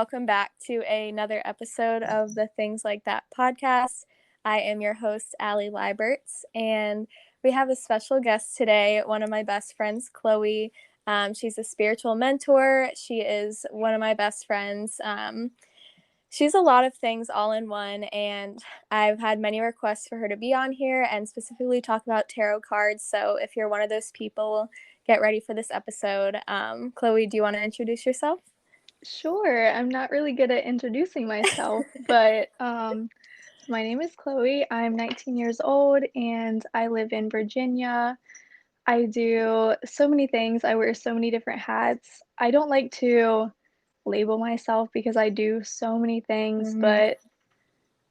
welcome back to another episode of the Things Like That podcast. I am your host, Allie Lieberts, and we have a special guest today, one of my best friends, Chloe. She's a spiritual mentor. She is one of my best friends. She's a lot of things all in one, and I've had many requests for her to be on here and specifically talk about tarot cards. So if you're one of those people, get ready for this episode. Chloe, do you want to introduce yourself? Sure. I'm not really good at introducing myself, but my name is Chloe. I'm 19 years old and I live in Virginia. I do so many things. I wear so many different hats. I don't like to label myself because I do so many things, but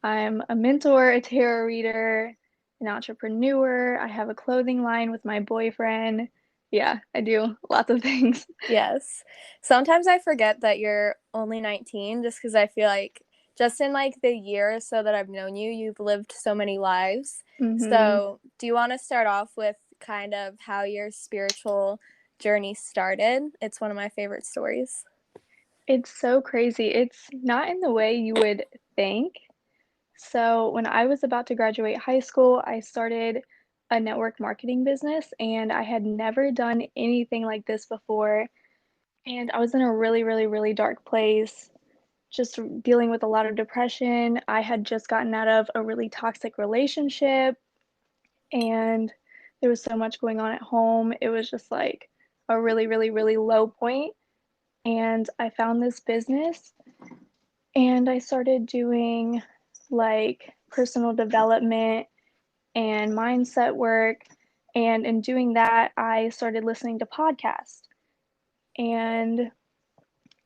I'm a mentor, a tarot reader, an entrepreneur. I have a clothing line with my boyfriend. Yeah, I do lots of things. Yes. Sometimes I forget that you're only 19 just because I feel like just in like the year or so that I've known you, you've lived so many lives. So do you want to start off with kind of how your spiritual journey started? It's one of my favorite stories. It's so crazy. It's not in the way you would think. So, when I was about to graduate high school, I started a network marketing business and I had never done anything like this before. And I was in a really, really, really dark place, just dealing with a lot of depression. I had just gotten out of a really toxic relationship and there was so much going on at home. It was just like a really, really, really low point. And I found this business and I started doing like personal development and mindset work. And in doing that, I started listening to podcasts. And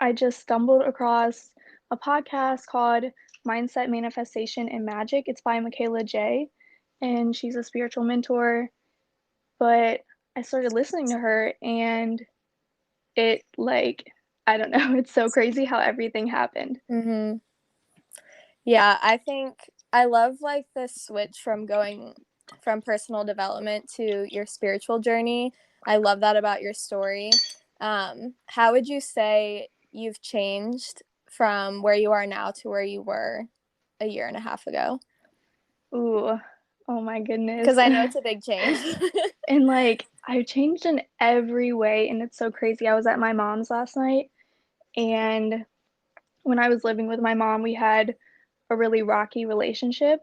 I just stumbled across a podcast called Mindset, Manifestation, and Magic. It's by Michaela J. And she's a spiritual mentor. But I started listening to her and it like, I don't know, it's so crazy how everything happened. Yeah, I think I love like the switch from going from personal development to your spiritual journey. I love that about your story. How would you say you've changed from where you are now to where you were a year and a half ago? Ooh, oh my goodness. Because I know it's a big change. And like, I've changed in every way, and it's so crazy. I was at my mom's last night, and when I was living with my mom, we had a really rocky relationship.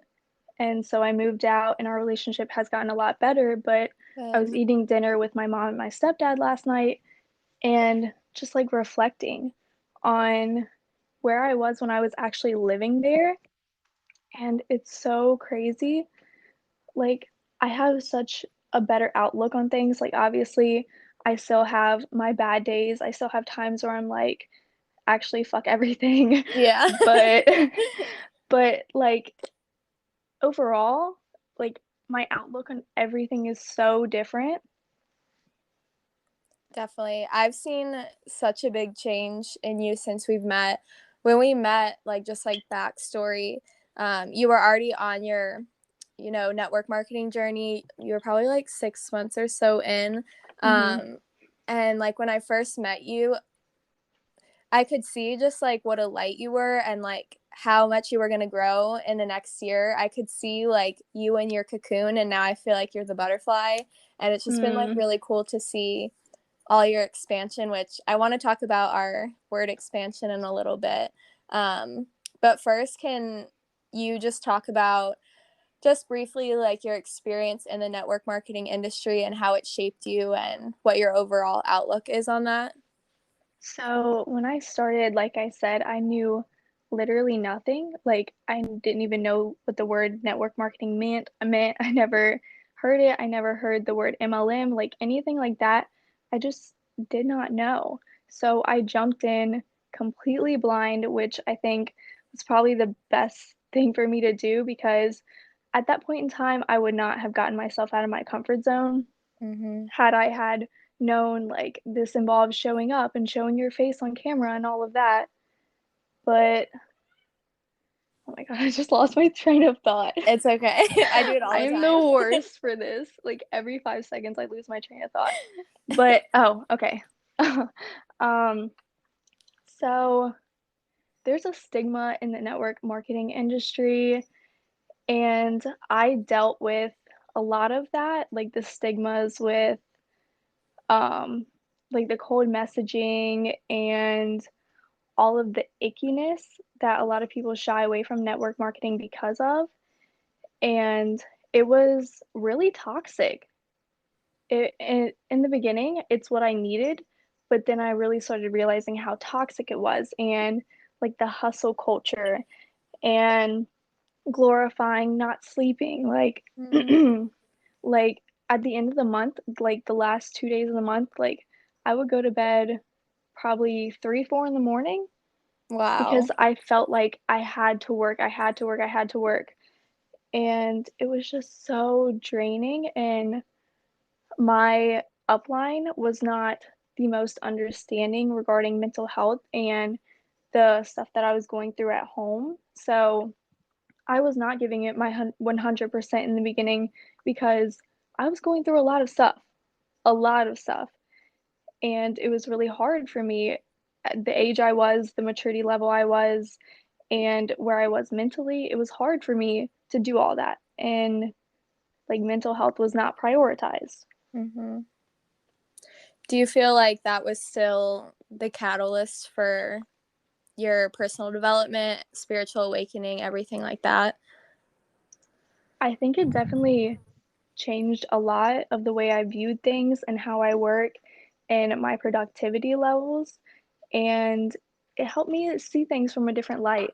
And so I moved out, and our relationship has gotten a lot better. But I was eating dinner with my mom and my stepdad last night, and just like reflecting on where I was when I was actually living there. And it's so crazy. Like, I have such a better outlook on things. Like, obviously, I still have my bad days. I still have times where I'm like, actually, fuck everything. Yeah. but, but like, overall, like, my outlook on everything is so different. Definitely. I've seen such a big change in you since we've met. When we met, like just like backstory, you were already on your, network marketing journey. You were probably like 6 months or so in. And like when I first met you, I could see just like what a light you were and like how much you were going to grow in the next year. I could see like you in your cocoon, and now I feel like you're the butterfly. And it's just been like really cool to see all your expansion, which I want to talk about our word expansion in a little bit. But first, can you just talk about just briefly like your experience in the network marketing industry and how it shaped you and what your overall outlook is on that? So when I started, like I said, I knew literally nothing. Like I didn't even know what the word network marketing meant. I never heard it. I never heard the word MLM, like anything like that. I just did not know. So I jumped in completely blind, which I think was probably the best thing for me to do because at that point in time, I would not have gotten myself out of my comfort zone had I had known like this involves showing up and showing your face on camera and all of that. But oh my god, I just lost my train of thought. It's okay. I do it all I the am time. the worst for this. Like every 5 seconds I lose my train of thought. But oh, okay. um so there's a stigma in the network marketing industry, and I dealt with a lot of that, like the stigmas with um like the cold messaging and all of the ickiness that a lot of people shy away from network marketing because of. And it was really toxic. In the beginning, it's what I needed, but then I really started realizing how toxic it was, and like the hustle culture and glorifying not sleeping. Like, Mm. like at the end of the month, like the last 2 days of the month, like I would go to bed probably 3, 4 in the morning because Wow. I felt like I had to work, I had to work, I had to work. And it was just so draining. And my upline was not the most understanding regarding mental health and the stuff that I was going through at home. So I was not giving it my 100% in the beginning because I was going through a lot of stuff. And it was really hard for me at the age I was, the maturity level I was, and where I was mentally. It was hard for me to do all that. And like mental health was not prioritized. Hmm. Do you feel like that was still the catalyst for your personal development, spiritual awakening, everything like that? I think it definitely changed a lot of the way I viewed things and how I work and my productivity levels. And it helped me see things from a different light.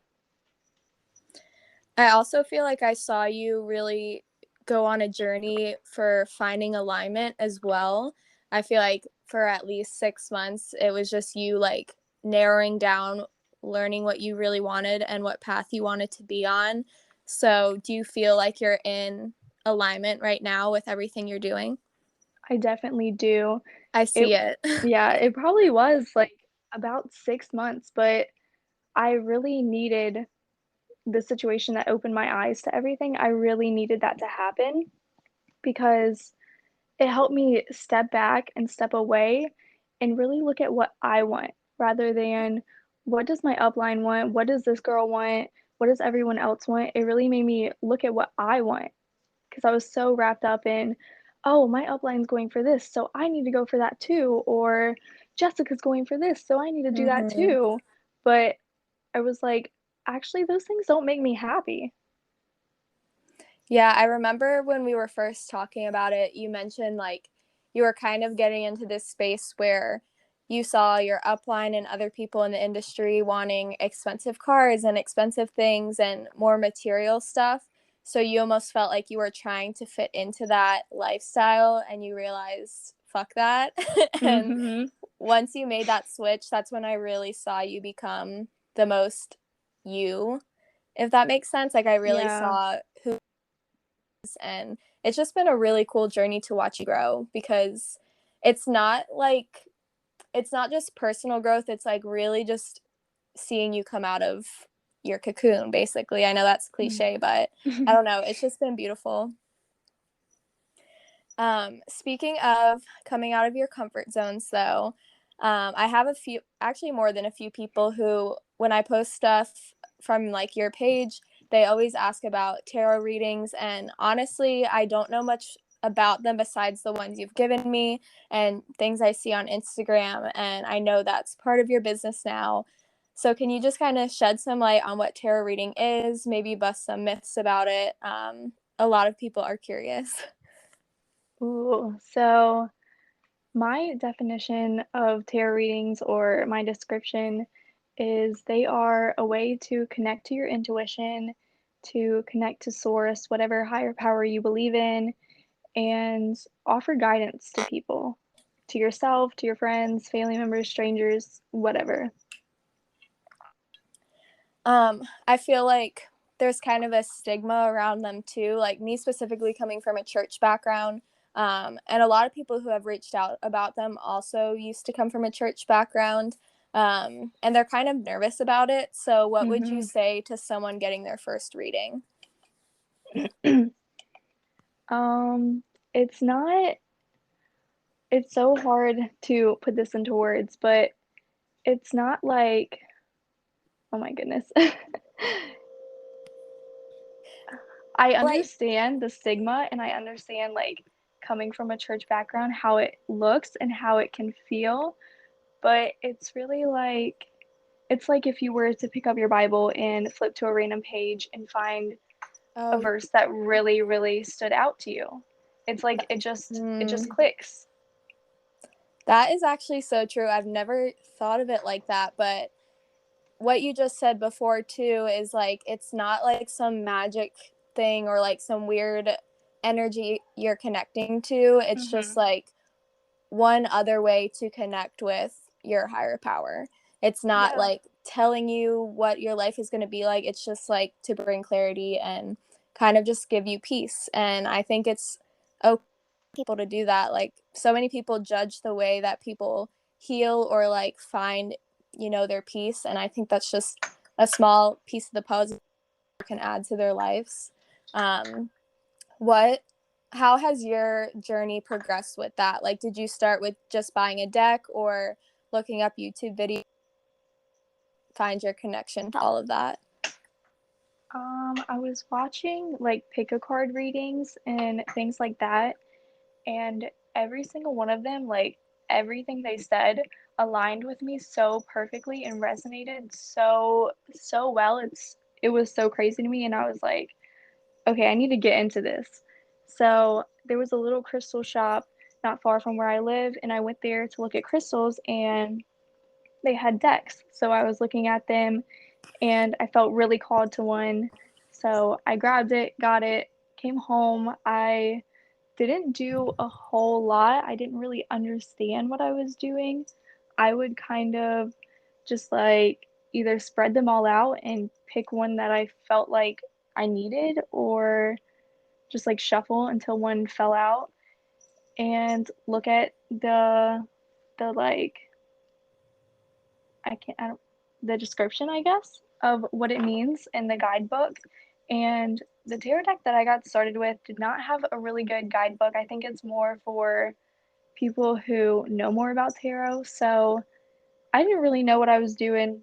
I also feel like I saw you really go on a journey for finding alignment as well. I feel like for at least 6 months, it was just you like narrowing down, learning what you really wanted and what path you wanted to be on. So, do you feel like you're in alignment right now with everything you're doing? I definitely do. I It, see it. yeah, it probably was like about 6 months, but I really needed the situation that opened my eyes to everything. I really needed that to happen because it helped me step back and step away and really look at what I want rather than what does my upline want? What does this girl want? What does everyone else want? It really made me look at what I want because I was so wrapped up in, oh, my upline's going for this, so I need to go for that too. Or Jessica's going for this, so I need to do that Hmm. too. But I was like, actually, those things don't make me happy. Yeah, I remember when we were first talking about it, you mentioned like you were kind of getting into this space where you saw your upline and other people in the industry wanting expensive cars and expensive things and more material stuff. So you almost felt like you were trying to fit into that lifestyle and you realized, fuck that. And Mm-hmm. once you made that switch, that's when I really saw you become the most you, if that makes sense. Like I really Yeah. saw who, and it's just been a really cool journey to watch you grow because it's not like it's not just personal growth, it's like really just seeing you come out of your cocoon basically. I know that's cliche, but I don't know, it's just been beautiful. Speaking of coming out of your comfort zones, though, I have a few, actually more than a few people who, when I post stuff from like your page, they always ask about tarot readings. And honestly, I don't know much about them besides the ones you've given me and things I see on Instagram. And I know that's part of your business now. So, can you just kind of shed some light on what tarot reading is, maybe bust some myths about it? A lot of people are curious. Ooh, so my definition of tarot readings or my description is they are a way to connect to your intuition, to connect to source, whatever higher power you believe in, and offer guidance to people, to yourself, to your friends, family members, strangers, whatever. I feel like there's kind of a stigma around them too. Like me specifically coming from a church background, and a lot of people who have reached out about them also used to come from a church background, and they're kind of nervous about it. So, what would you Hmm. say to someone getting their first reading? um, it's not, it's so hard to put this into words, but it's not like Oh my goodness. I Like, understand the stigma and I understand like coming from a church background how it looks and how it can feel, but it's really like it's like if you were to pick up your Bible and flip to a random page and find a oh, verse that really, really stood out to you. It's like it just mm, clicks. that is actually so true. I've never thought of it like that, but what you just said before too is like it's not like some magic thing or like some weird energy you're connecting to. It's just Mhm. like one other way to connect with your higher power. It's not Yeah. like telling you what your life is going to be like. It's just like to bring clarity and kind of just give you peace. And I think it's okay for people to do that. Like so many people judge the way that people heal or like find, their peace. And I think that's just a small piece of the puzzle can add to their lives. Um, what how has your journey progressed with that? Like, did you start with just buying a deck or looking up YouTube videos, find your connection to all of that? I was watching like pick a card readings and things like that, and every single one of them, like everything they said aligned with me so perfectly and resonated so well. It was so crazy to me and I was like, okay, I need to get into this. So there was a little crystal shop not far from where I live, and I went there to look at crystals, and they had decks. So I was looking at them, and I felt really called to one. So I grabbed it, got it, came home. I didn't do a whole lot. I didn't really understand what I was doing. I would kind of just like either spread them all out and pick one that I felt like I needed, or just like shuffle until one fell out and look at the like I don't the description, I guess, of what it means in the guidebook. And the tarot deck that I got started with did not have a really good guidebook. I think it's more for people who know more about tarot. So I didn't really know what I was doing.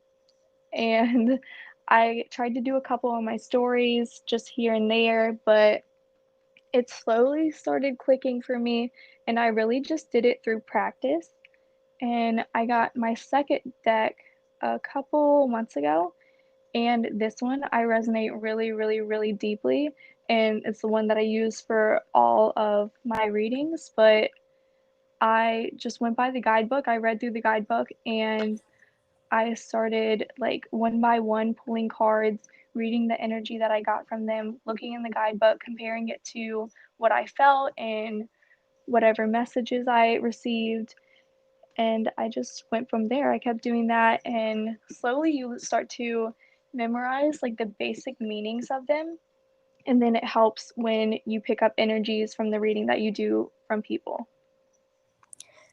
And I tried to do a couple of my stories just here and there, but it slowly started clicking for me. And I really just did it through practice. And I got my second deck a couple months ago. And this one I resonate really, really, really deeply. And it's the one that I use for all of my readings. But I just went by the guidebook. I read through the guidebook and I started like one by one pulling cards, reading the energy that I got from them, looking in the guidebook, comparing it to what I felt and whatever messages I received. And I just went from there. I kept doing that, and slowly you start to memorize like the basic meanings of them. And then it helps when you pick up energies from the reading that you do from people.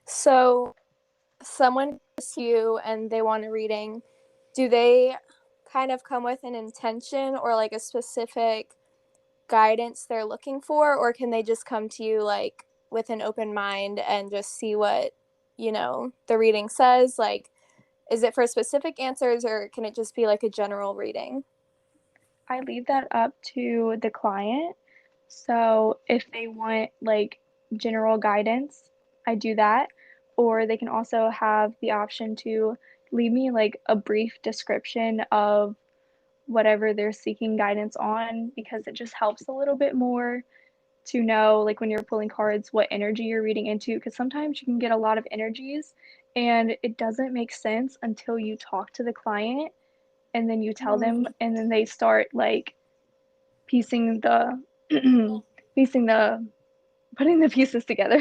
So, someone comes to you and they want a reading. Do they kind of come with an intention or like a specific guidance they're looking for, or can they just come to you like with an open mind and just see what, the reading says? Like, is it for specific answers or can it just be like a general reading? I leave that up to the client. So if they want like general guidance, I do that. Or they can also have the option to leave me like a brief description of whatever they're seeking guidance on, because it just helps a little bit more to know, like when you're pulling cards, what energy you're reading into. Because sometimes you can get a lot of energies and it doesn't make sense until you talk to the client and then you tell them, Mm. and then they start like piecing the piecing the putting the pieces together.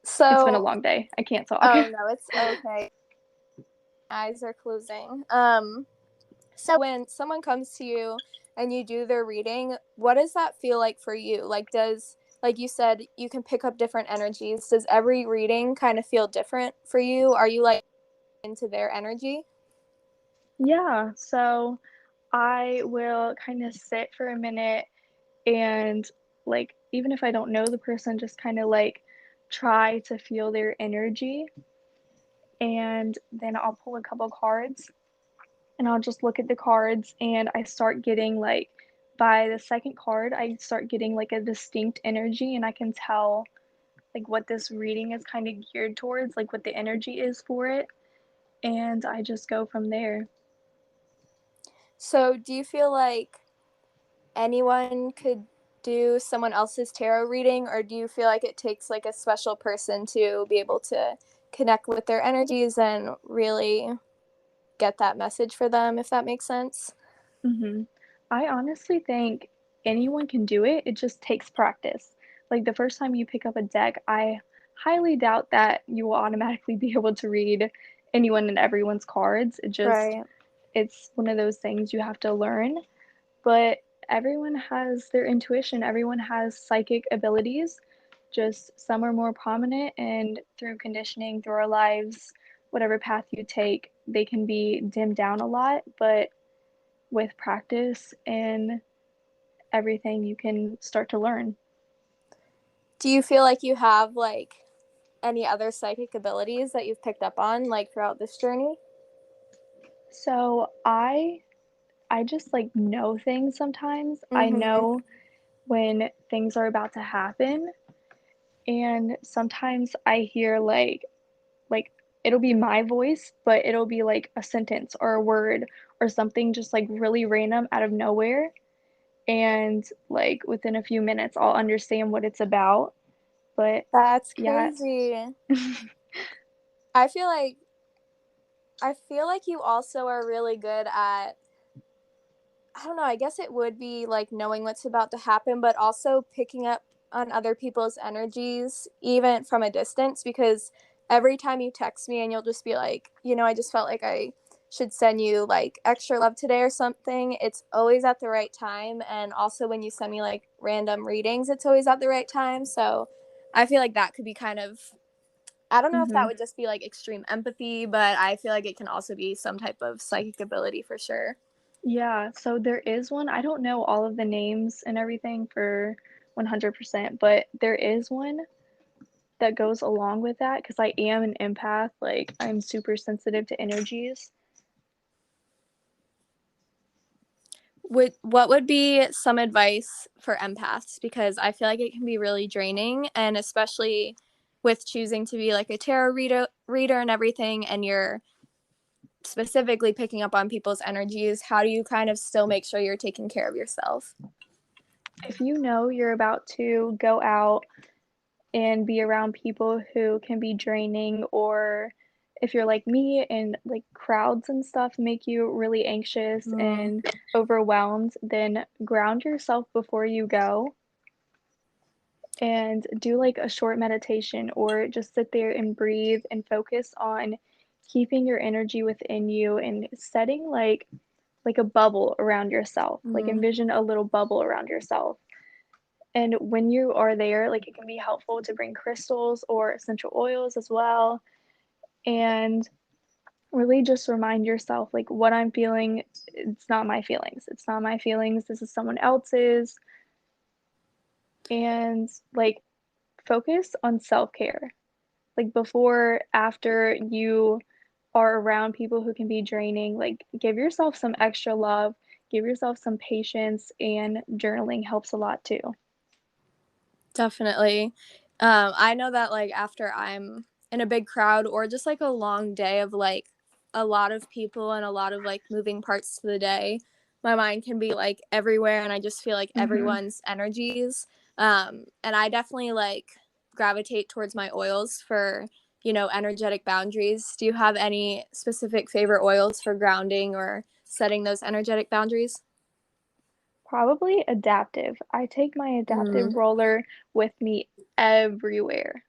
It's been a So, long day. I can't talk. oh no, it's okay. Eyes are closing. So when someone comes to you and you do their reading, what does that feel like for you? Like you said, you can pick up different energies. Does every reading kind of feel different for you? Are you like into their energy? Yeah, so I will kind of sit for a minute and like even if I don't know the person, just kind of like try to feel their energy, and then I'll pull a couple cards and I'll just look at the cards and I start getting like by the second card, I start getting like a distinct energy and I can tell like what this reading is kind of geared towards, like what the energy is for it, and I just go from there. So, do you feel like anyone could do someone else's tarot reading, or do you feel like it takes like a special person to be able to connect with their energies and really get that message for them, if that makes sense? Mhm. I honestly think anyone can do it, it just takes practice. Like, the first time you pick up a deck, I highly doubt that you will automatically be able to read anyone and everyone's cards. Right. It's one of those things you have to learn, but everyone has their intuition, everyone has psychic abilities, just some are more prominent, and through conditioning, through our lives, whatever path you take, they can be dimmed down a lot, but with practice and everything, you can start to learn. Do you feel like you have like any other psychic abilities that you've picked up on like throughout this journey? So I just like know things sometimes. I Mm-hmm. know when things are about to happen, and sometimes I hear like it'll be my voice, but it'll be like a sentence or a word or something just like really random out of nowhere, and like within a few minutes I'll understand what it's about. But That's yeah. crazy. I feel like I feel like you also are really good at, I don't know, I guess it would be like knowing what's about to happen, but also picking up on other people's energies, even from a distance, because every time you text me and you'll just be like, I just felt like I should send you like extra love today or something, it's always at the right time. And also when you send me like random readings, it's always at the right time. So I feel like that could be kind of, I don't know if that Mhm. would just be like extreme empathy, but I feel like it can also be some type of psychic ability for sure. Yeah, so there is one. I don't know all of the names and everything for 100%, but there is one that goes along with that because I am an empath. Like, I'm super sensitive to energies. What would be some advice for empaths? Because I feel like it can be really draining, and especially with choosing to be like a tarot reader and everything, and you're specifically picking up on people's energies. How do you kind of still make sure you're taking care of yourself? If you know you're about to go out and be around people who can be draining, or if you're like me and like crowds and stuff make you really anxious Mm. and overwhelmed, then ground yourself before you go and do like a short meditation or just sit there and breathe and focus on keeping your energy within you and setting like a bubble around yourself. Like Mm. envision a little bubble around yourself. And when you are there, like it can be helpful to bring crystals or essential oils as well, and really just remind yourself like what I'm feeling, it's not my feelings. It's not my feelings. This is someone else's. And like focus on self-care. Like before, after you are around people who can be draining, like give yourself some extra love, give yourself some patience, and journaling helps a lot too. Definitely. I know that like after I'm in a big crowd or just like a long day of like a lot of people and a lot of like moving parts to the day, my mind can be like everywhere and I just feel like Hmm. everyone's energies. And I definitely like gravitate towards my oils for, energetic boundaries. Do you have any specific favorite oils for grounding or setting those energetic boundaries? Probably adaptive. I take my adaptive Mm. roller with me everywhere.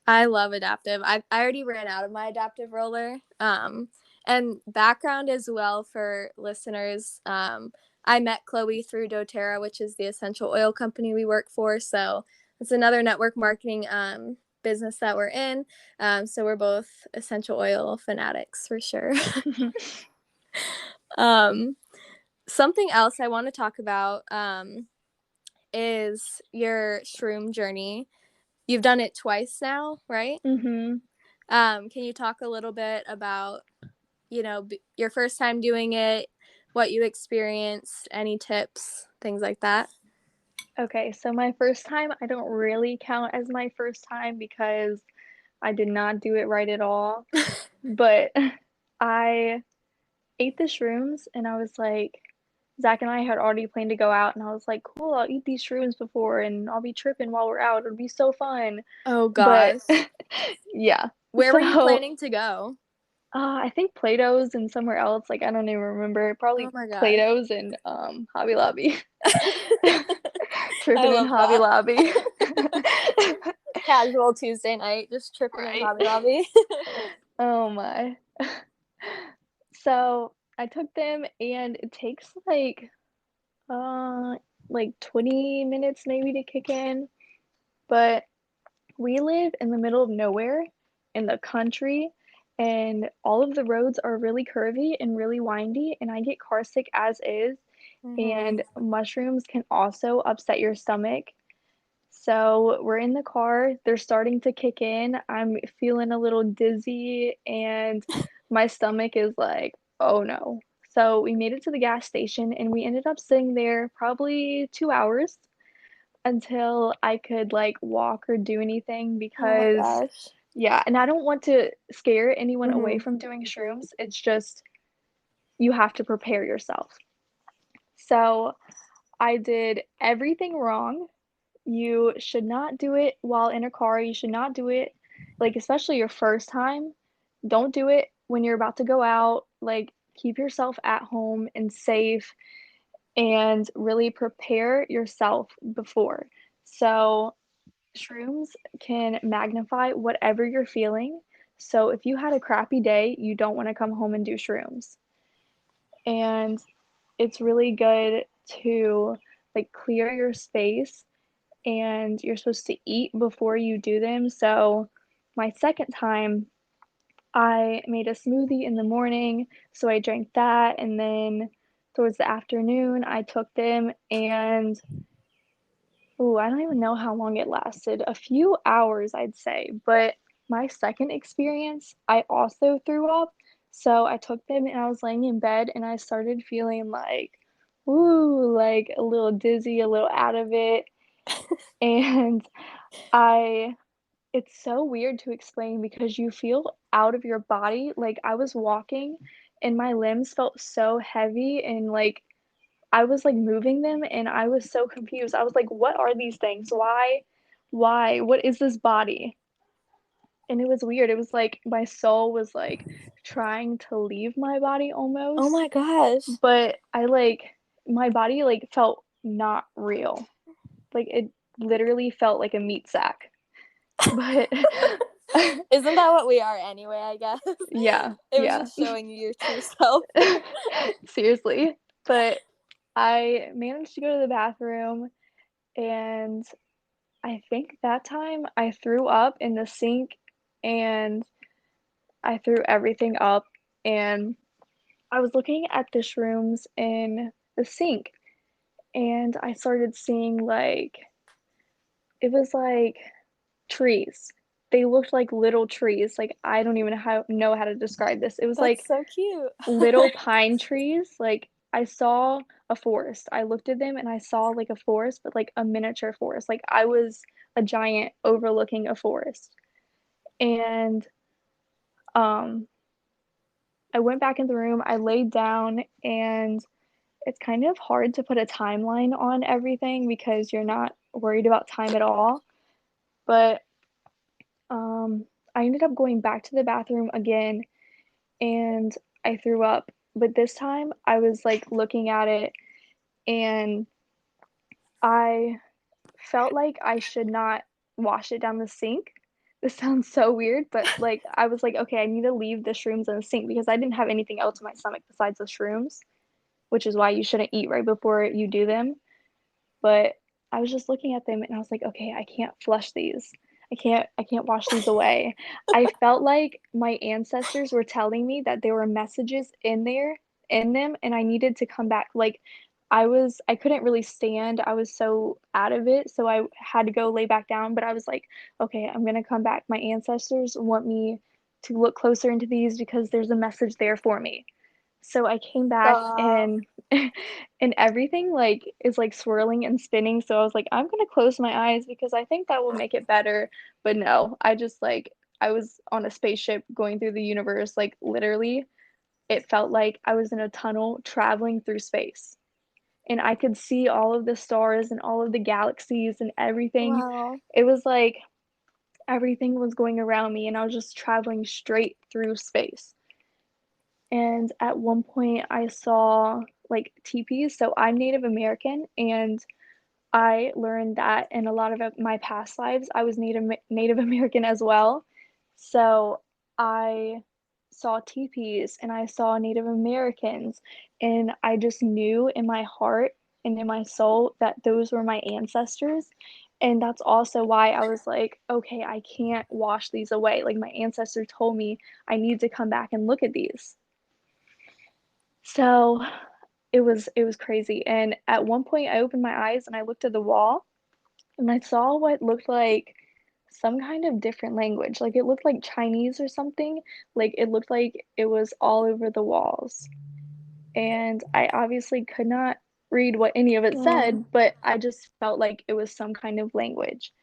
I love adaptive. I already ran out of my adaptive roller. And background as well for listeners. I met Chloe through doTERRA, which is the essential oil company we work for. So it's another network marketing business that we're in. So we're both essential oil fanatics for sure. um, Something else I want to talk about is your shroom journey. You've done it twice now, right? Hmm. Can you talk a little bit about your first time doing it, what you experienced, any tips, things like that? Okay, so my first time, I don't really count as my first time because I did not do it right at all. But I ate the shrooms and I was like, Zach and I had already planned to go out, and I was like, cool, I'll eat these shrooms before and I'll be tripping while we're out. It'll be so fun. Oh But gosh. yeah, Where were you so planning to go? I think Plato's and somewhere else. Like, I don't even remember. Oh Probably my gosh. Plato's and Hobby Lobby. I Tripping in love Hobby that. Lobby. Casual Tuesday night, just tripping in Right. Hobby Lobby. Oh my. So I took them, and it takes uh like 20 minutes maybe to kick in. But we live in the middle of nowhere in the country, and all of the roads are really curvy and really windy, and I get car sick as is, Hmm. and mushrooms can also upset your stomach. So we're in the car, they're starting to kick in. I'm feeling a little dizzy, and my stomach is like, oh no. So we made it to the gas station, and we ended up sitting there probably 2 hours until I could like walk or do anything Oh my because, gosh. yeah, and I don't want to scare anyone away Hmm. from doing shrooms. It's just you have to prepare yourself. So I did everything wrong. You should not do it while in a car. You should not do it, like, especially your first time. Don't do it when you're about to go out. Like, keep yourself at home and safe, and really prepare yourself before. So, shrooms can magnify whatever you're feeling. So, if you had a crappy day, you don't want to come home and do shrooms. And it's really good to like clear your space, and you're supposed to eat before you do them. So, my second time, I made a smoothie in the morning, so I drank that, and then towards the afternoon, I took them, and I don't even know how long it lasted. A few hours, I'd say. But my second experience, I also threw up. So I took them, and I was laying in bed, and I started feeling like, like a little dizzy, a little out of it. And I it's so weird to explain because you feel out of your body. Like, I was walking and my limbs felt so heavy, and like I was like moving them, and I was so confused. I was like, what are these things? Why? Why? What is this body? And it was weird. It was like my soul was like trying to leave my body Oh almost, my gosh. but my body like felt not real. Like, it literally felt like a meat sack. But Isn't that what we are anyway, I guess? yeah, It was yeah. just showing you your true self. Seriously. But I managed to go to the bathroom, and I think that time I threw up in the sink, and I threw everything up, and I was looking at the shrooms in the sink, and I started seeing like it was like trees. They looked like little trees. Like, I don't even know how to describe this. It was That's like so cute. little pine trees. Like, I saw a forest. I looked at them and I saw like a forest, but like a miniature forest. Like, I was a giant overlooking a forest. And um I went back in the room, I laid down, and it's kind of hard to put a timeline on everything because you're not worried about time at all. But I ended up going back to the bathroom again, and I threw up. But this time I was like looking at it, and I felt like I should not wash it down the sink. This sounds so weird, but like I was like, okay, I need to leave the shrooms in the sink because I didn't have anything else in my stomach besides the shrooms, which is why you shouldn't eat right before you do them. But I was just looking at them, and I was like, okay, I can't flush these. I can't wash these away. I felt like my ancestors were telling me that there were messages in them, and I needed to come back. Like, I couldn't really stand. I was so out of it, so I had to go lay back down, but I was like, okay, I'm going to come back. My ancestors want me to look closer into these because there's a message there for me. So I came back Stop. and and everything like is like swirling and spinning. So I was like, I'm gonna close my eyes because I think that will make it better. But no, I just like I was on a spaceship going through the universe. Like literally, it felt like I was in a tunnel traveling through space. And I could see all of the stars and all of the galaxies and everything. Wow. It was like everything was going around me and I was just traveling straight through space. And at one point I saw like teepees. So I'm Native American and I learned that in a lot of my past lives I was Native American as well. So I saw teepees and I saw Native Americans and I just knew in my heart and in my soul that those were my ancestors. And that's also why I was like, okay, I can't wash these away. Like my ancestor told me I need to come back and look at these. So it was crazy. And at one point I opened my eyes and I looked at the wall and I saw what looked like some kind of different language. Like it looked like Chinese or something. Like it looked like it was all over the walls. And I obviously could not read what any of it Mm. said, but I just felt like it was some kind of language.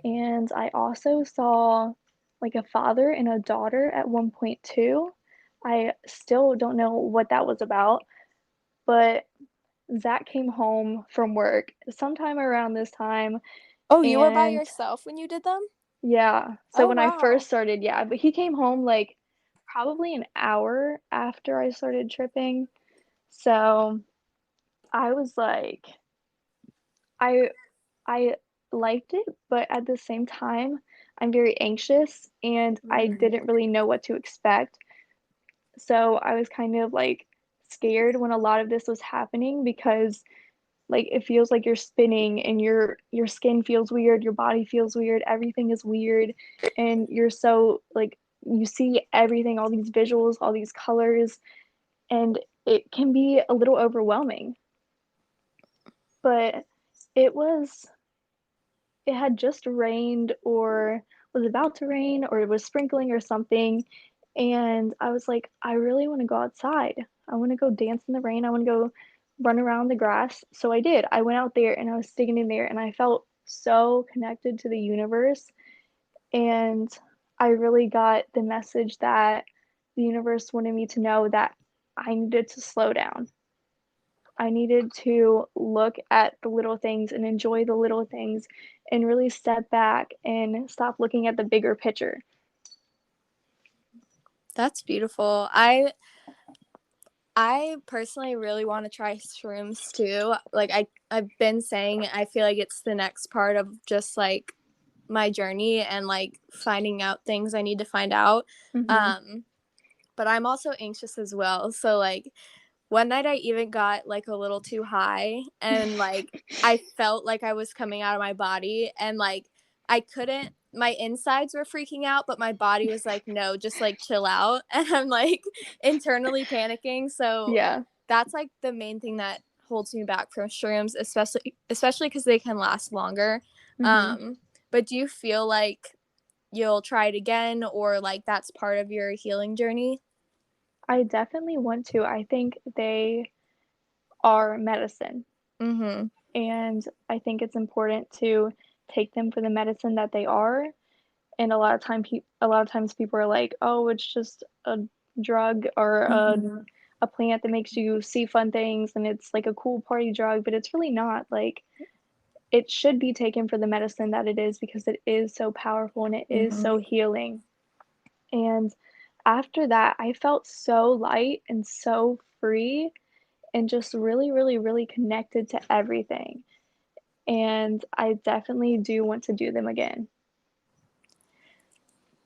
And I also saw like a father and a daughter at one point too. I still don't know what that was about, but Zach came home from work sometime around this time, Oh, you were by and yourself when you did them? yeah, so Oh, when I wow. first started, yeah, but he came home like probably an hour after I started tripping. So I was like, I I liked it, but at the same time, I'm very anxious and I Mm. didn't really know what to expect. So I was kind of like scared when a lot of this was happening because like it feels like you're spinning and your skin feels weird, your body feels weird, everything is weird and you're so like you see everything, all these visuals, all these colors, and it can be a little overwhelming. But it was it had just rained or was about to rain or it was sprinkling or something. And I was like, I really want to go outside. I want to go dance in the rain. I want to go run around the grass. So I did. I went out there and I was sitting in there and I felt so connected to the universe. And I really got the message that the universe wanted me to know that I needed to slow down. I needed to look at the little things and enjoy the little things and really step back and stop looking at the bigger picture. That's beautiful. I personally really want to try shrooms too. Like I've been saying I feel like it's the next part of just like my journey and like finding out things I need to find out. Mm-hmm. Um but I'm also anxious as well. So like one night I even got like a little too high and like I felt like I was coming out of my body and like I couldn't my insides were freaking out but my body was like no, just like chill out and I'm like internally panicking. So Yeah, that's like the main thing that holds me back from shrooms, especially cuz they can last longer. mm-hmm. Um but do you feel like you'll try it again or like that's part of your healing journey? I definitely want to. I think they are medicine, Mhm. and I think it's important to take them for the medicine that they are. And a lot of times people are like, "Oh, it's just a drug or Mhm. a plant that makes you see fun things and it's like a cool party drug," but it's really not. Like it should be taken for the medicine that it is because it is so powerful and it is Mhm. so healing. And after that, I felt so light and so free and just really, really, really connected to everything. And I definitely do want to do them again.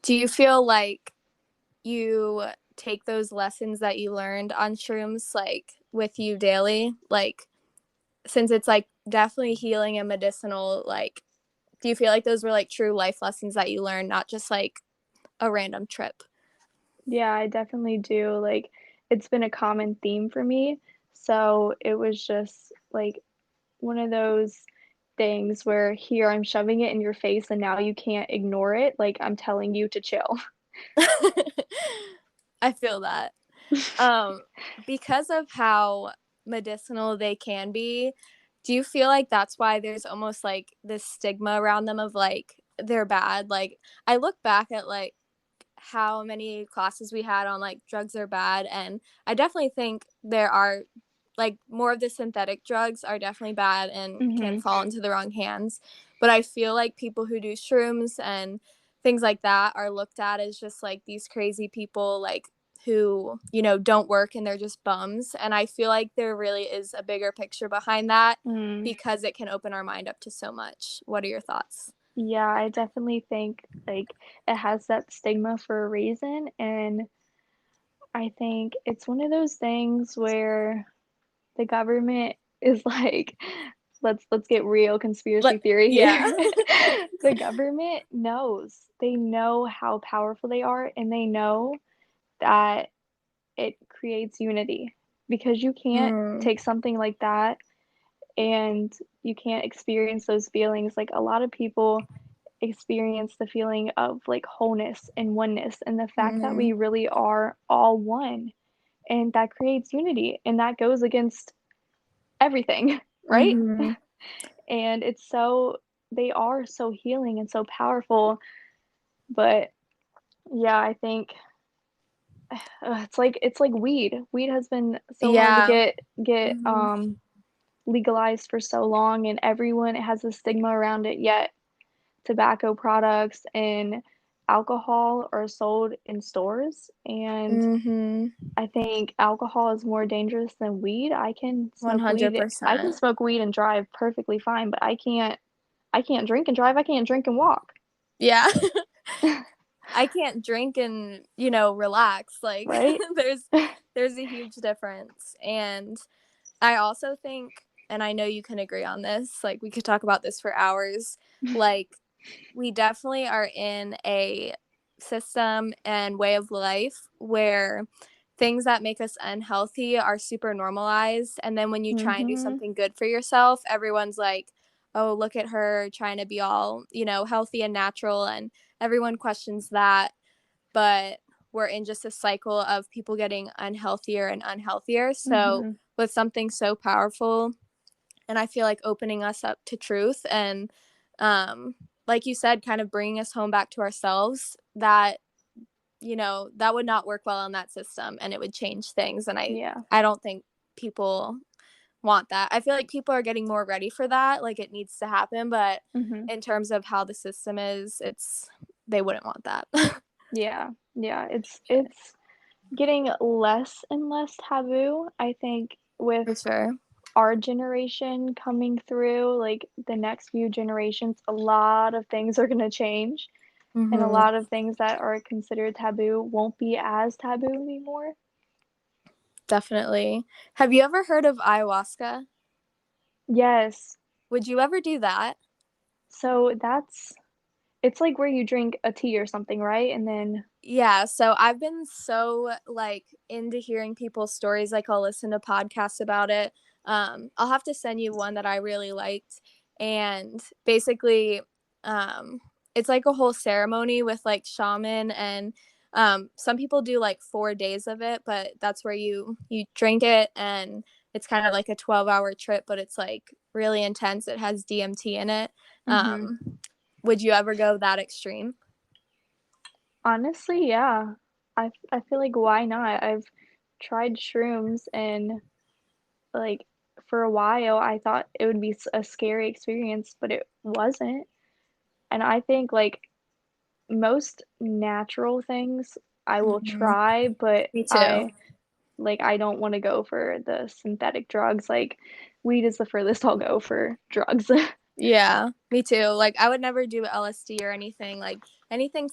Do you feel like you take those lessons that you learned on shrooms like with you daily? Like since it's like definitely healing and medicinal, like do you feel like those were like true life lessons that you learned, not just like a random trip? Yeah, I definitely do. Like, it's been a common theme for me. So it was just like one of those things where here I'm shoving it in your face and now you can't ignore it. Like, I'm telling you to chill. I feel that. Um, because of how medicinal they can be, do you feel like that's why there's almost like this stigma around them of like they're bad? Like I look back at like how many classes we had on like drugs are bad, and I definitely think there are like more of the synthetic drugs are definitely bad and can Mhm. fall into the wrong hands. But I feel like people who do shrooms and things like that are looked at as just like these crazy people like who, you know, don't work and they're just bums. And I feel like there really is a bigger picture behind that Mm. because it can open our mind up to so much. What are your thoughts? Yeah, I definitely think, like, it has that stigma for a reason, and I think it's one of those things where the government is like, let's get real conspiracy Like, theory yeah. here. The government knows. They know how powerful they are, and they know that it creates unity because you can't Mm, take something like that and you can't experience those feelings. Like a lot of people experience the feeling of like wholeness and oneness and the fact that mm-hmm, we really are all one, and that creates unity, and that goes against everything, right? mm-hmm. And it's so they are so healing and so powerful, but yeah, I think it's like weed. Weed has been so hard to Yeah. get Mm-hmm. legalized for so long, and everyone has a stigma around it, yet tobacco products and alcohol are sold in stores, and Mm-hmm. I think alcohol is more dangerous than weed. I can 100%. smoke weed and drive perfectly fine, but I can't drink and drive, I can't drink and walk. Yeah. I can't drink and, you know, relax. Like Right? there's a huge difference. And I also think, and I know you can agree on this, like we could talk about this for hours, like we definitely are in a system and way of life where things that make us unhealthy are super normalized. And then when you try and do Mhm. something good for yourself, everyone's like, oh, look at her trying to be all, you know, healthy and natural. And everyone questions that. But we're in just a cycle of people getting unhealthier and unhealthier. So, Mhm. with something so powerful, and I feel like opening us up to truth and, um, like you said, kind of bringing us home back to ourselves, that you know that would not work well in that system and it would change things. And Yeah. I don't think people want that. I feel like people are getting more ready for that, like it needs to happen, but Mhm. in terms of how the system is, it's they wouldn't want that. Yeah. Yeah, it's getting less and less taboo, I think, with For sure. our generation coming through, like, the next few generations, a lot of things are gonna change, and a Hmm. lot of things that are considered taboo won't be as taboo anymore. Definitely. Have you ever heard of ayahuasca? Yes. Would you ever do that? So it's like where you drink a tea or something, right? And then Yeah, so I've been so like into hearing people's stories. Like I'll listen to podcasts about it. I'll have to send you one that I really liked, and basically, um, it's like a whole ceremony with like shaman, and some people do like 4 days of it, but that's where you drink it, and it's kind of like a 12-hour trip, but it's like really intense. It has DMT in it. mhm. Um, would you ever go that extreme? Honestly, yeah. I feel like why not? I've tried shrooms and, like, for a while, I thought it would be a scary experience, but it wasn't. And I think, like, most natural things I will Hmm. try, but Me too. I don't wanna go for the synthetic drugs, like, weed is the furthest I'll go for drugs. Yeah, me too. Like I would never do LSD or anything like anything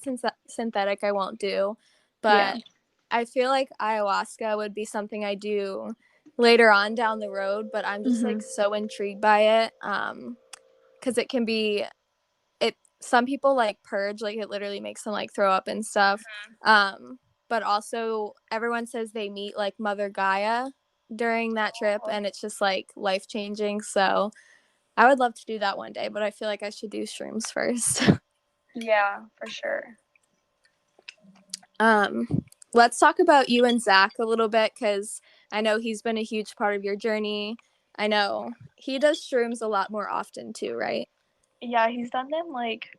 synthetic I won't do. Yeah. But I feel like ayahuasca would be something I do later on down the road, but I'm just like Mhm. so intrigued by it cuz it can be it some people like purge, like it literally makes them like throw up and stuff. But also everyone says they meet like Mother Gaia during that trip and it's just like life-changing. So I would love to do that one day, but I feel like I should do shrooms first. Yeah, for sure. Let's talk about you and Zach a little bit, because I know he's been a huge part of your journey. I know he does shrooms a lot more often too, right? Yeah, he's done them like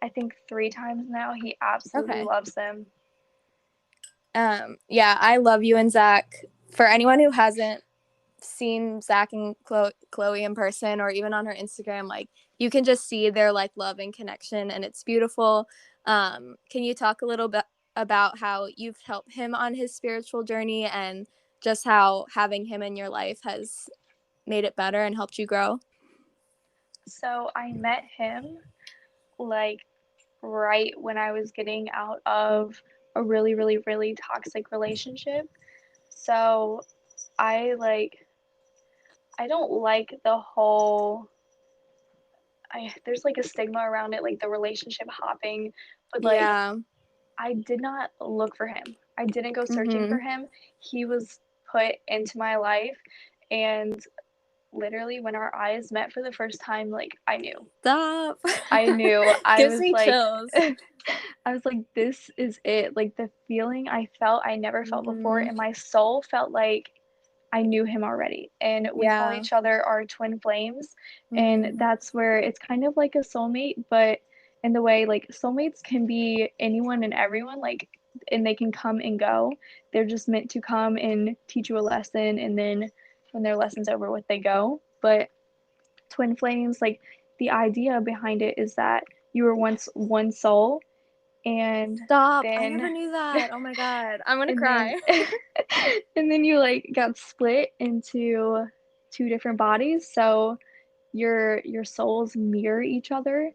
I think 3 times now. He absolutely Okay. loves them. Yeah, I love you and Zach. For anyone who hasn't seen Zach and Chloe in person, or even on her Instagram, like you can just see their like love and connection, and it's beautiful. Can you talk a little bit about how you've helped him on his spiritual journey, and just how having him in your life has made it better and helped you grow? So I met him like right when I was getting out of a really, really, really toxic relationship. So I don't like the whole there's like a stigma around it, like the relationship hopping, but like Yeah. I did not look for him. I didn't go searching for Mhm. him. He was put into my life, and literally when our eyes met for the first time, like I knew. Stop. I knew. I Gives was me like chills. I was like, this is it. Like the feeling I felt I never felt before, Mhm. and my soul felt like I knew him already. And we call Yeah. each other our twin flames. And Mhm. that's where it's kind of like a soulmate, but in the way like soulmates can be anyone and everyone, like, and they can come and go. They're just meant to come and teach you a lesson, and then when their lesson's over with, they go. But twin flames, like, the idea behind it is that you were once one soul, and Stop. I never then knew that. Oh my god. I'm gonna and then cry. and then you like got split into two different bodies, so your souls mirror each other.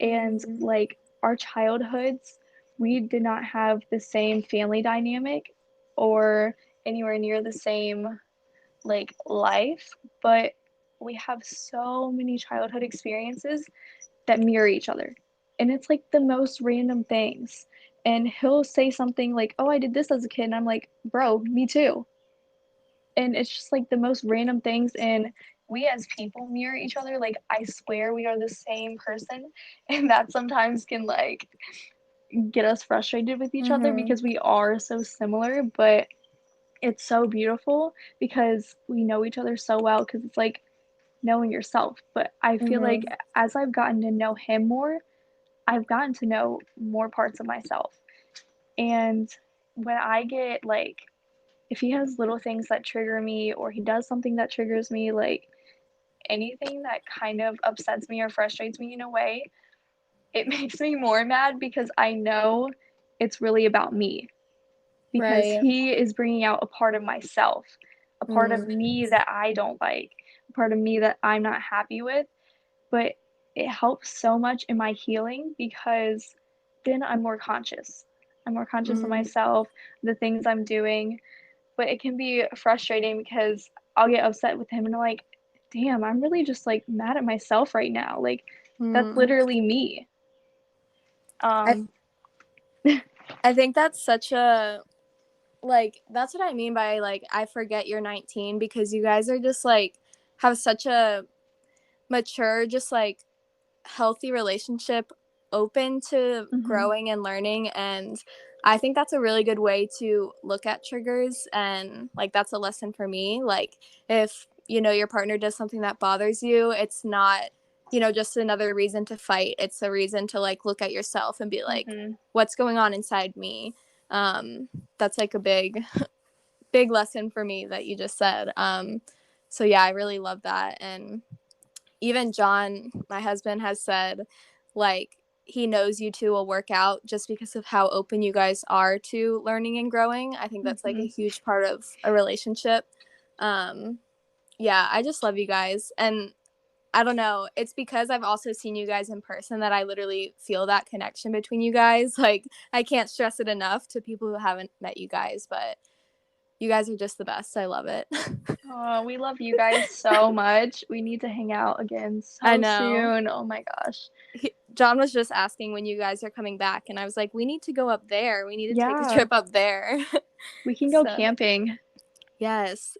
And Mhm. like our childhoods, we did not have the same family dynamic or anywhere near the same like life, but we have so many childhood experiences that mirror each other. And it's like the most random things. And he'll say something like, "Oh, I did this as a kid." And I'm like, "Bro, me too." And it's just like the most random things. And we as people mirror each other. Like, I swear we are the same person. And that sometimes can like get us frustrated with each other Mhm. because we are so similar. But it's so beautiful because we know each other so well, because it's like knowing yourself. But I feel like Mhm. as I've gotten to know him more, I've gotten to know more parts of myself. And when I get like, if he has little things that trigger me, or he does something that triggers me, like anything that kind of upsets me or frustrates me in a way, it makes me more mad because I know it's really about me. Because Right. he is bringing out a part of myself, a part of Mm. me that I don't like, a part of me that I'm not happy with. But it helps so much in my healing because then I'm more conscious. I'm more conscious of Mm. myself, the things I'm doing. But it can be frustrating because I'll get upset with him and I'm like, damn, I'm really just like mad at myself right now. Like, that's Mm. literally me. I Um, I think that's such a, like, that's what I mean by like I forget you're 19, because you guys are just like have such a mature, just like healthy relationship, open to mhm, growing and learning. And I think that's a really good way to look at triggers, and like that's a lesson for me. Like, if your partner does something that bothers you, it's not just another reason to fight. It's a reason to like look at yourself and be like, mhm, what's going on inside me? That's like a big lesson for me that you just said. So yeah, I really love that. And even John, my husband, has said like he knows you two will work out just because of how open you guys are to learning and growing. I think that's like a mhm. huge part of a relationship. Um, yeah, I just love you guys. And I don't know, it's because I've also seen you guys in person that I literally feel that connection between you guys. Like, I can't stress it enough to people who haven't met you guys, but you guys are just the best. I love it. Oh, we love you guys so much. We need to hang out again I so know. soon. Oh my gosh. John was just asking when you guys are coming back, and I was like, we need to go up there. We need to take a Yeah, trip up there. we can go So, camping. yes.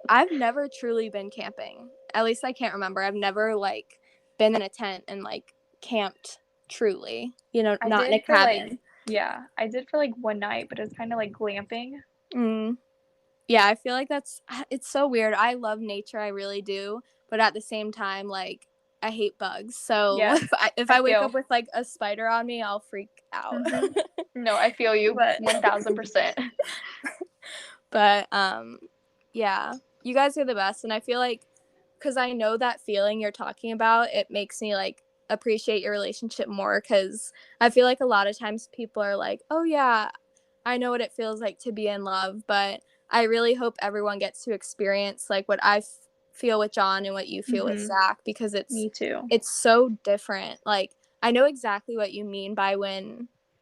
I've never truly been camping. At least I can't remember. I've never, like, been in a tent and, like, camped truly, I not in a did for like cabin. Yeah, I did for, like, one night, but it was kinda like glamping. Mm. Yeah, I feel like it's so weird. I love nature, I really do, but at the same time, like, I hate bugs. So Yes, if I I wake feel. up with like a spider on me, I'll freak out. Mhm. No, I feel you but 1000%. but yeah, you guys are the best, and I feel like because I know that feeling you're talking about, it makes me like appreciate your relationship more because I feel like a lot of times people are like, oh yeah, I know what it feels like to be in love, but I really hope everyone gets to experience like what feel with John and what you feel with Mhm. Zach because Me too. it's so different. Like I know exactly what you mean by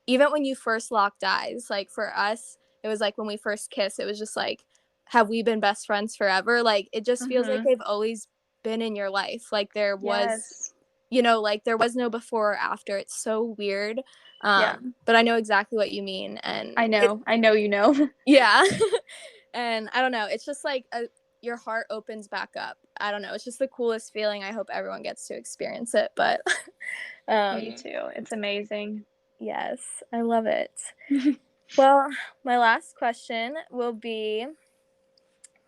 even when you first locked eyes. Like for us, it was like when we first kissed, it was just like, have we been best friends forever? Like it just feels like Mhm. they've always been in your life. Like Yes. like there was no before or after. It's so weird. Yeah. But I know exactly what you mean, and I know. I know you know. yeah. And I don't know, it's just like your heart opens back up. I don't know, it's just the coolest feeling. I hope everyone gets to experience it, but Me um too. It's amazing. yes, I love it. Well, my last question will be,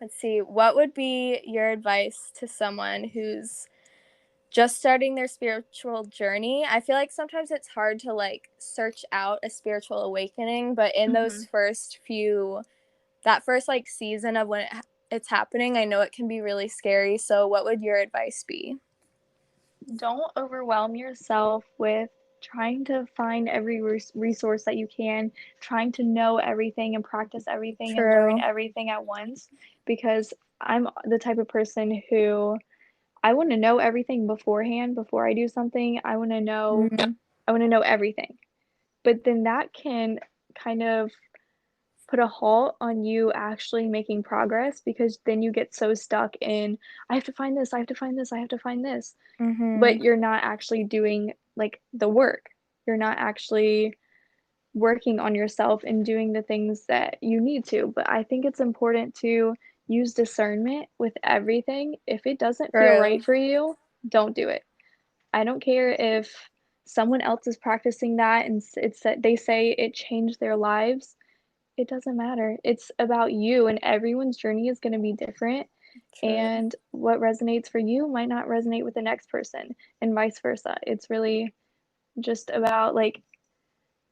let's see, what would be your advice to someone who's just starting their spiritual journey? I feel like sometimes it's hard to like search out a spiritual awakening, but in those Mhm. that first like season of when it's happening, I know it can be really scary. So what would your advice be? Don't overwhelm yourself with trying to find every resource that you can, trying to know everything and practice everything and learn True. everything at once, because I'm the type of person who I want to know everything beforehand before I do something. Mm-hmm. I want to know everything. But then that can kind of put a halt on you actually making progress because then you get so stuck in I have to find this, I have to find this, I have to find this, Mm-hmm. but you're not actually doing like the work. You're not actually working on yourself and doing the things that you need to. But I think it's important to use discernment with everything. If it doesn't feel right True. for you, don't do it. I don't care if someone else is practicing that and they say it changed their lives. It doesn't matter. It's about you, and everyone's journey is going to be different. True. And what resonates for you might not resonate with the next person, and vice versa. It's really just about like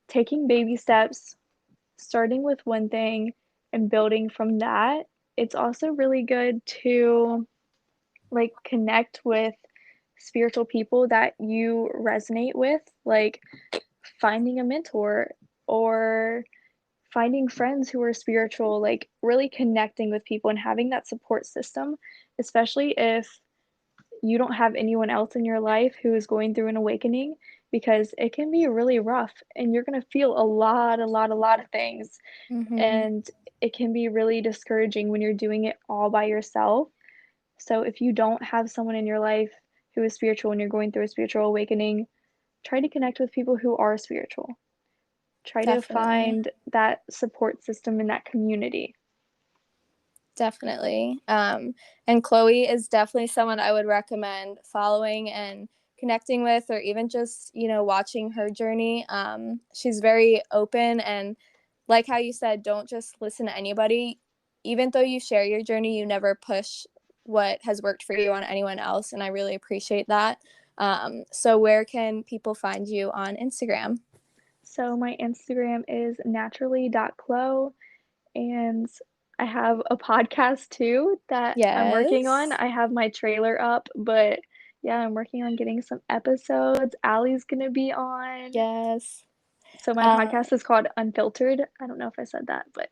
taking baby steps, starting with one thing, and building from that. It's also really good to like connect with spiritual people that you resonate with, like finding a mentor or finding friends who are spiritual, like really connecting with people and having that support system, especially if you don't have anyone else in your life who is going through an awakening, because it can be really rough and you're going to feel a lot of things. Mm-hmm. And it can be really discouraging when you're doing it all by yourself. So if you don't have someone in your life who is spiritual and you're going through a spiritual awakening, try to connect with people who are spiritual. Try to Definitely. find that support system in that community. Definitely. And Chloe is definitely someone I would recommend following and connecting with, or even just, watching her journey. She's very open, and like how you said, don't just listen to anybody. Even though you share your journey, you never push what has worked for you on anyone else. And I really appreciate that. So where can people find you on Instagram? So my Instagram is naturally.clo, and I have a podcast too that I'm working on. Yes. I have my trailer up, but yeah, I'm working on getting some episodes. Allie's gonna be on. Yes. So my Um, podcast is called Unfiltered. I don't know if I said that, but